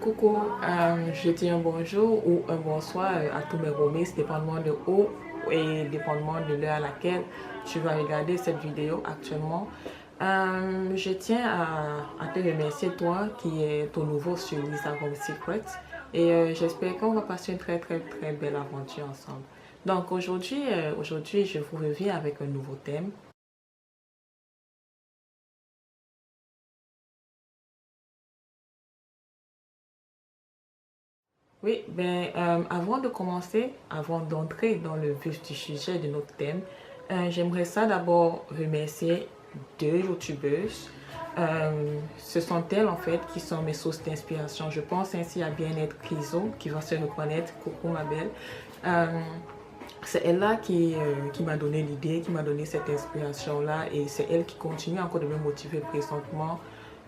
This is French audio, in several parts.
Coucou, je dis un bonjour ou un bonsoir à tous mes romis, dépendamment de où et dépendamment de l'heure à laquelle tu vas regarder cette vidéo actuellement. Je tiens à te remercier toi qui es ton nouveau sur Lisa Home Secrets et j'espère qu'on va passer une très belle aventure ensemble. Donc aujourd'hui je vous reviens avec un nouveau thème. Oui, avant de commencer, avant d'entrer dans le vif du sujet de notre thème, j'aimerais ça d'abord remercier deux youtubeuses. Ce sont elles en fait qui sont mes sources d'inspiration. Je pense ainsi à Bien-être Criso qui va se reconnaître. Coucou ma belle. C'est elle-là qui m'a donné l'idée, qui m'a donné cette inspiration-là et c'est elle qui continue encore de me motiver présentement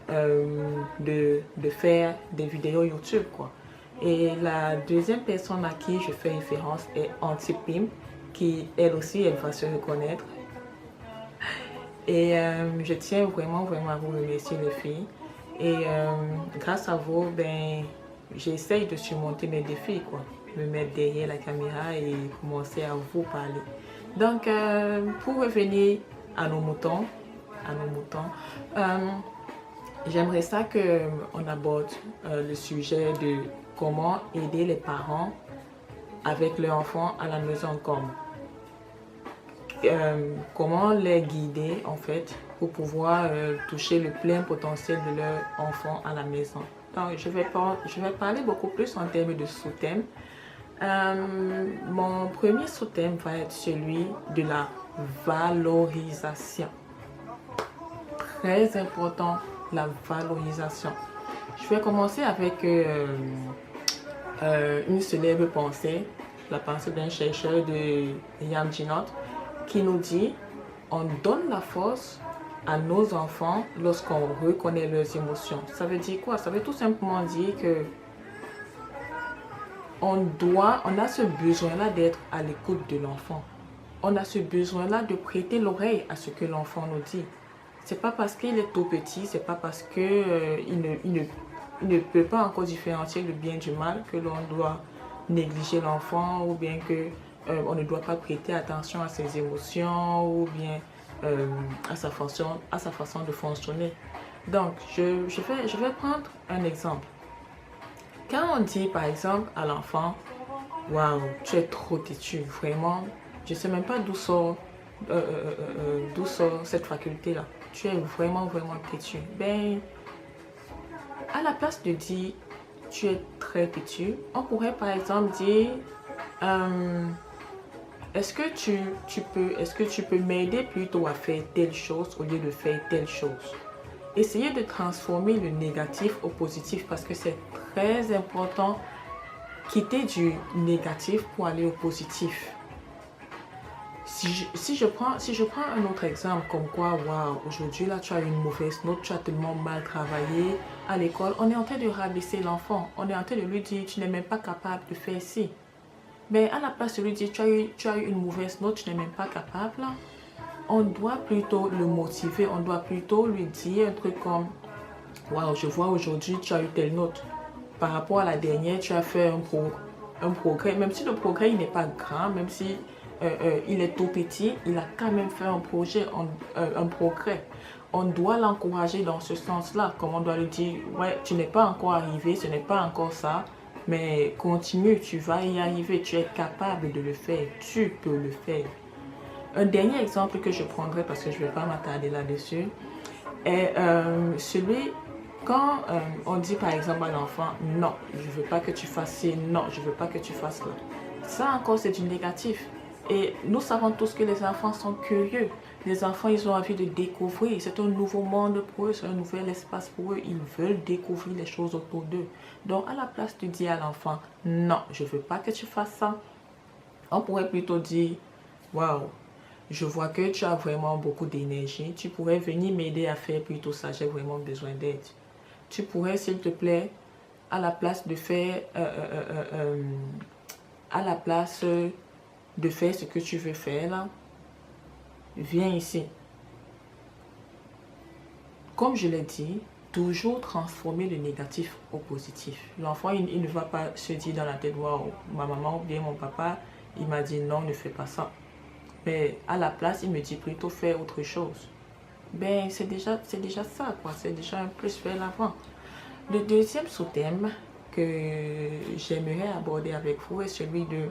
de faire des vidéos YouTube quoi. Et la deuxième personne à qui je fais référence est Antipim, qui elle aussi, elle va se reconnaître. Et je tiens vraiment à vous remercier les filles. Et grâce à vous, j'essaye de surmonter mes défis, quoi. Me mettre derrière la caméra et commencer à vous parler. Donc, pour revenir à nos moutons, j'aimerais ça qu'on aborde le sujet de comment aider les parents avec leurs enfants à la maison, comment les guider en fait pour pouvoir toucher le plein potentiel de leur enfant à la maison. Donc je vais parler beaucoup plus en termes de sous-thèmes. Mon premier sous-thème va être celui de la valorisation. Très important, la valorisation. Je vais commencer avec une célèbre pensée, la pensée d'un chercheur de Yam Jinot, qui nous dit on donne la force à nos enfants lorsqu'on reconnaît leurs émotions. Ça veut dire quoi? Ça veut tout simplement dire que on a ce besoin-là d'être à l'écoute de l'enfant. On a ce besoin-là de prêter l'oreille à ce que l'enfant nous dit. C'est pas parce qu'il est tout petit, c'est pas parce que il ne peut pas encore différencier le bien du mal que l'on doit négliger l'enfant ou bien que on ne doit pas prêter attention à ses émotions ou bien à sa façon de fonctionner. Donc, je vais prendre un exemple. Quand on dit par exemple à l'enfant, waouh, tu es trop têtu, vraiment, je ne sais même pas d'où sort cette faculté-là. Tu es vraiment têtu. À la place de dire tu es très têtu, on pourrait par exemple dire est-ce que tu peux m'aider plutôt à faire telle chose au lieu de faire telle chose? Essayez de transformer le négatif au positif parce que c'est très important. Quitter du négatif pour aller au positif. Si je prends un autre exemple comme quoi, waouh, aujourd'hui là tu as une mauvaise note, tu as tellement mal travaillé à l'école, on est en train de rabaisser l'enfant, on est en train de lui dire tu n'es même pas capable de faire ci. Mais à la place de lui dire tu as eu une mauvaise note, tu n'es même pas capable, on doit plutôt le motiver, on doit plutôt lui dire un truc comme waouh, je vois aujourd'hui tu as eu telle note. Par rapport à la dernière, tu as fait un progrès, même si le progrès n'est pas grand, même si il est tout petit, il a quand même fait un progrès. On doit l'encourager dans ce sens-là, comme on doit lui dire, ouais, tu n'es pas encore arrivé, ce n'est pas encore ça, mais continue, tu vas y arriver, tu es capable de le faire, tu peux le faire. Un dernier exemple que je prendrai, parce que je ne vais pas m'attarder là-dessus, est celui quand on dit par exemple à l'enfant non, je ne veux pas que tu fasses ci, non, je ne veux pas que tu fasses là. Ça encore c'est du négatif. Et nous savons tous que les enfants sont curieux. Les enfants, ils ont envie de découvrir. C'est un nouveau monde pour eux, c'est un nouvel espace pour eux. Ils veulent découvrir les choses autour d'eux. Donc à la place de dire à l'enfant non, je ne veux pas que tu fasses ça, on pourrait plutôt dire waouh, je vois que tu as vraiment beaucoup d'énergie. Tu pourrais venir m'aider à faire plutôt ça. J'ai vraiment besoin d'aide. Tu pourrais, s'il te plaît, à la place de faire, ce que tu veux faire là, viens ici. Comme je l'ai dit, toujours transformer le négatif au positif. L'enfant, il ne va pas se dire dans la tête, waouh, ma maman ou bien mon papa, il m'a dit non, ne fais pas ça. Mais à la place, il me dit plutôt fais autre chose. Ben, c'est déjà ça, quoi. C'est déjà un plus vers l'avant. Le deuxième sous-thème que j'aimerais aborder avec vous est celui de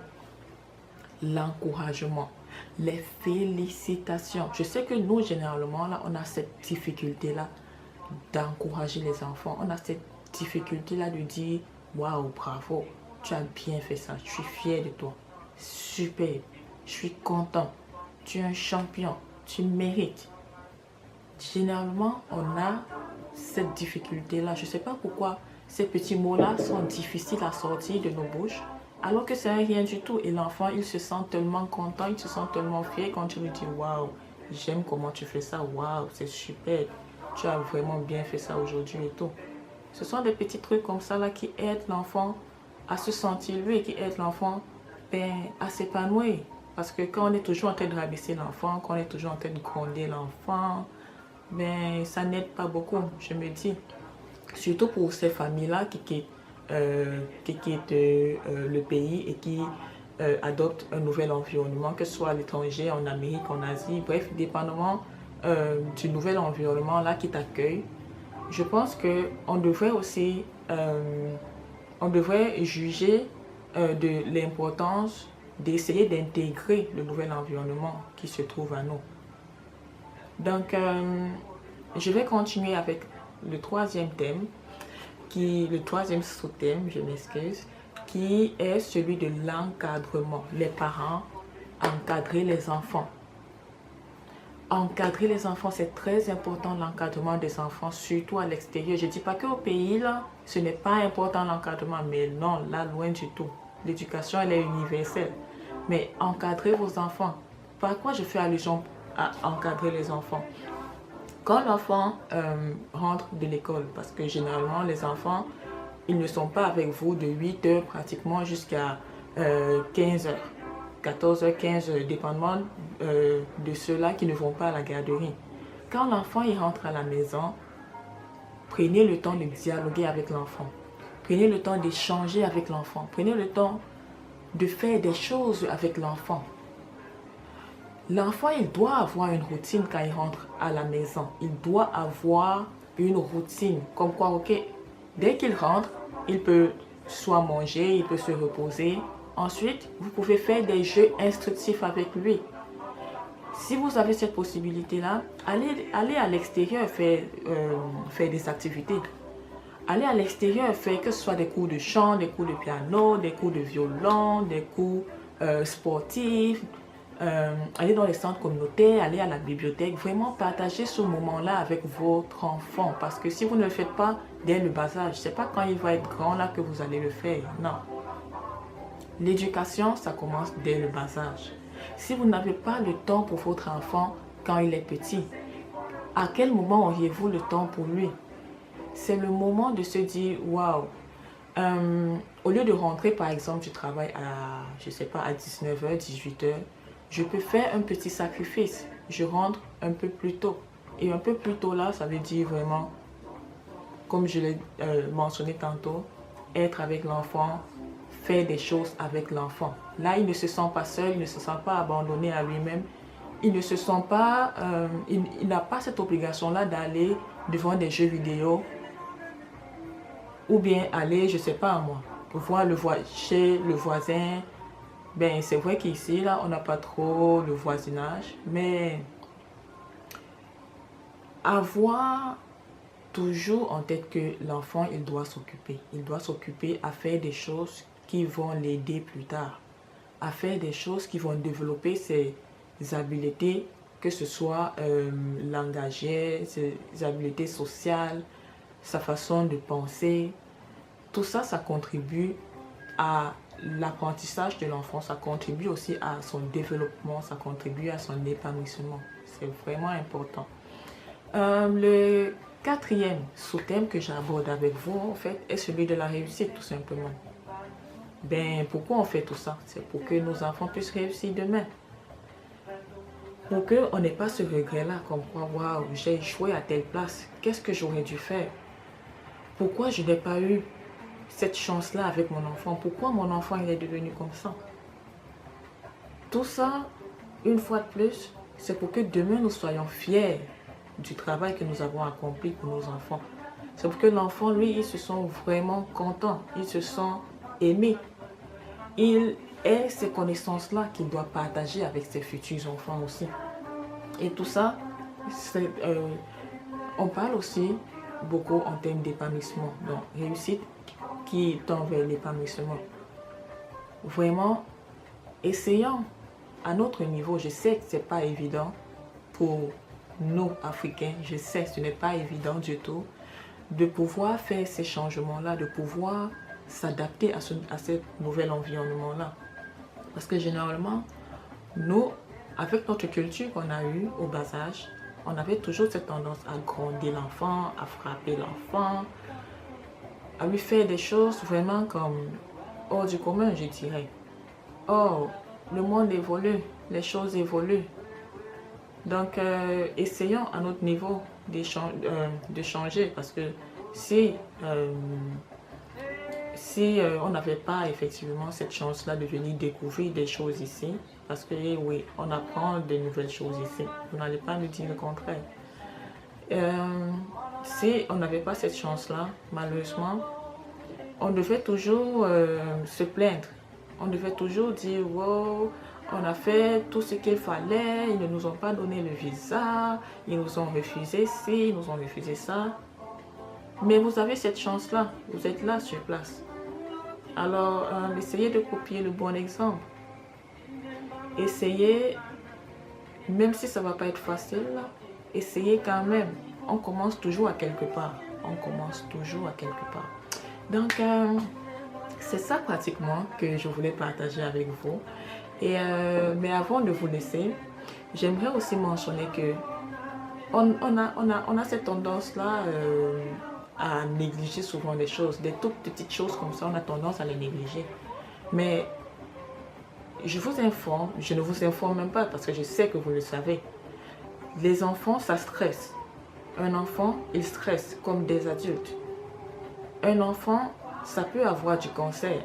l'encouragement, les félicitations. Je sais que nous, généralement, là, on a cette difficulté-là d'encourager les enfants. On a cette difficulté-là de dire, waouh, bravo, tu as bien fait ça, je suis fier de toi. Super, je suis content, tu es un champion, tu mérites. Généralement, on a cette difficulté-là. Je ne sais pas pourquoi ces petits mots-là sont difficiles à sortir de nos bouches, alors que c'est rien du tout. Et l'enfant, il se sent tellement content, il se sent tellement fier quand tu lui dis waouh, j'aime comment tu fais ça, waouh, c'est super, tu as vraiment bien fait ça aujourd'hui et tout. Ce sont des petits trucs comme ça là qui aident l'enfant à se sentir lui et qui aident l'enfant à s'épanouir. Parce que quand on est toujours en train de rabaisser l'enfant, quand on est toujours en train de gronder l'enfant, ça n'aide pas beaucoup, je me dis. Surtout pour ces familles-là qui quittent le pays et qui adoptent un nouvel environnement, que ce soit à l'étranger, en Amérique, en Asie, bref, dépendamment du nouvel environnement là qui t'accueille. Je pense qu'on devrait aussi, on devrait juger de l'importance d'essayer d'intégrer le nouvel environnement qui se trouve à nous. Donc, je vais continuer avec le troisième thème, le troisième sous-thème, je m'excuse, qui est celui de l'encadrement. Les parents, encadrer les enfants. Encadrer les enfants, c'est très important l'encadrement des enfants, surtout à l'extérieur. Je ne dis pas qu'au pays, là, ce n'est pas important l'encadrement, mais non, là, loin du tout. L'éducation, elle est universelle. Mais encadrer vos enfants. Par quoi je fais allusion à encadrer les enfants? Quand l'enfant rentre de l'école, parce que généralement les enfants, ils ne sont pas avec vous de 8 heures pratiquement jusqu'à 15 heures, 14 heures, 15 heures, dépendamment de ceux-là qui ne vont pas à la garderie. Quand l'enfant il rentre à la maison, prenez le temps de dialoguer avec l'enfant. Prenez le temps d'échanger avec l'enfant. Prenez le temps de faire des choses avec l'enfant. L'enfant, il doit avoir une routine quand il rentre à la maison. Il doit avoir une routine. Comme quoi, ok, dès qu'il rentre, il peut soit manger, il peut se reposer. Ensuite, vous pouvez faire des jeux instructifs avec lui. Si vous avez cette possibilité-là, allez à l'extérieur faire des activités. Allez à l'extérieur faire que ce soit des cours de chant, des cours de piano, des cours de violon, des cours sportifs. Aller dans les centres communautaires, aller à la bibliothèque, vraiment partager ce moment-là avec votre enfant. Parce que si vous ne le faites pas dès le bas âge, ce n'est pas quand il va être grand là que vous allez le faire. Non. L'éducation, ça commence dès le bas âge. Si vous n'avez pas le temps pour votre enfant quand il est petit, à quel moment auriez-vous le temps pour lui? C'est le moment de se dire, waouh, au lieu de rentrer par exemple du travail à, je sais pas, à 19h, 18h, je peux faire un petit sacrifice. Je rentre un peu plus tôt. Et un peu plus tôt là, ça veut dire vraiment, comme je l'ai mentionné tantôt, être avec l'enfant, faire des choses avec l'enfant. Là, il ne se sent pas seul, il ne se sent pas abandonné à lui-même. Il ne se sent pas, il n'a pas cette obligation-là d'aller devant des jeux vidéo ou bien aller, je sais pas moi, voir chez le voisin. C'est vrai qu'ici, là, on n'a pas trop le voisinage, mais avoir toujours en tête que l'enfant, il doit s'occuper. Il doit s'occuper à faire des choses qui vont l'aider plus tard, à faire des choses qui vont développer ses habiletés, que ce soit langagières, ses habiletés sociales, sa façon de penser. Tout ça, ça contribue à l'apprentissage de l'enfant, ça contribue aussi à son développement, ça contribue à son épanouissement. C'est vraiment important. Le quatrième sous-thème que j'aborde avec vous, en fait, est celui de la réussite, tout simplement. Pourquoi on fait tout ça? C'est pour que nos enfants puissent réussir demain. Pour qu'on n'ait pas ce regret-là, comme quoi, waouh, j'ai échoué à telle place, qu'est-ce que j'aurais dû faire? Pourquoi je n'ai pas eu cette chance-là avec mon enfant? Pourquoi mon enfant il est devenu comme ça? Tout ça, une fois de plus, c'est pour que demain nous soyons fiers du travail que nous avons accompli pour nos enfants. C'est pour que l'enfant, lui, il se sent vraiment content, il se sent aimé. Il ait ces connaissances-là qu'il doit partager avec ses futurs enfants aussi. Et tout ça, on parle aussi beaucoup en termes d'épanouissement. Donc, réussite qui tend vers l'épanouissement. Vraiment, essayons à notre niveau. Je sais que ce n'est pas évident pour nous, Africains. Je sais que ce n'est pas évident du tout de pouvoir faire ces changements-là, de pouvoir s'adapter à ce nouvel environnement-là. Parce que généralement, nous, avec notre culture qu'on a eue au bas âge, on avait toujours cette tendance à gronder l'enfant, à frapper l'enfant, à lui faire des choses vraiment comme hors du commun, je dirais. Or, le monde évolue, les choses évoluent. Donc, essayons à notre niveau de changer, parce que si on n'avait pas effectivement cette chance-là de venir découvrir des choses ici, parce que oui, on apprend de nouvelles choses ici, vous n'allez pas me dire le contraire. Si on n'avait pas cette chance-là, malheureusement, on devait toujours se plaindre. On devait toujours dire, wow, on a fait tout ce qu'il fallait, ils ne nous ont pas donné le visa, ils nous ont refusé ci, ils nous ont refusé ça. Mais vous avez cette chance-là, vous êtes là sur place. Alors, essayez de copier le bon exemple. Essayez, même si ça ne va pas être facile, essayez quand même. On commence toujours à quelque part. On commence toujours à quelque part. Donc, c'est ça pratiquement que je voulais partager avec vous. Mais avant de vous laisser, j'aimerais aussi mentionner que on a cette tendance-là à négliger souvent les choses. Des toutes petites choses comme ça, on a tendance à les négliger. Mais je vous informe, je ne vous informe même pas parce que je sais que vous le savez. Les enfants, ça stresse. Un enfant, il stresse comme des adultes. Un enfant, ça peut avoir du cancer.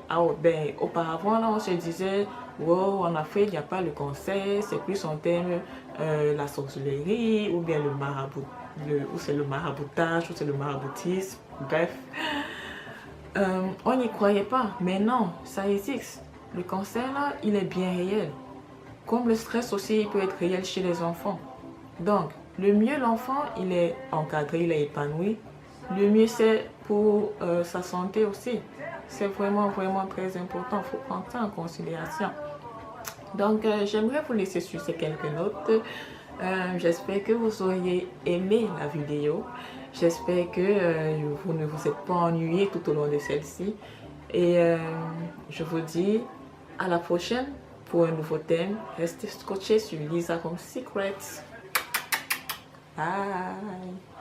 Auparavant, là, on se disait, wow, en Afrique, il n'y a pas le cancer, c'est plus en termes la sorcellerie, ou bien le marabout, ou c'est le maraboutage, ou c'est le maraboutisme, bref. On n'y croyait pas, mais non, ça existe. Le cancer, là, il est bien réel. Comme le stress aussi, il peut être réel chez les enfants. Donc, le mieux l'enfant, il est encadré, il est épanoui. Le mieux c'est pour sa santé aussi. C'est vraiment, vraiment très important. Il faut prendre ça en considération. Donc, j'aimerais vous laisser sur ces quelques notes. J'espère que vous auriez aimé la vidéo. J'espère que vous ne vous êtes pas ennuyé tout au long de celle-ci. Et je vous dis à la prochaine pour un nouveau thème. Restez scotchés sur Lisa Home Secrets. Bye.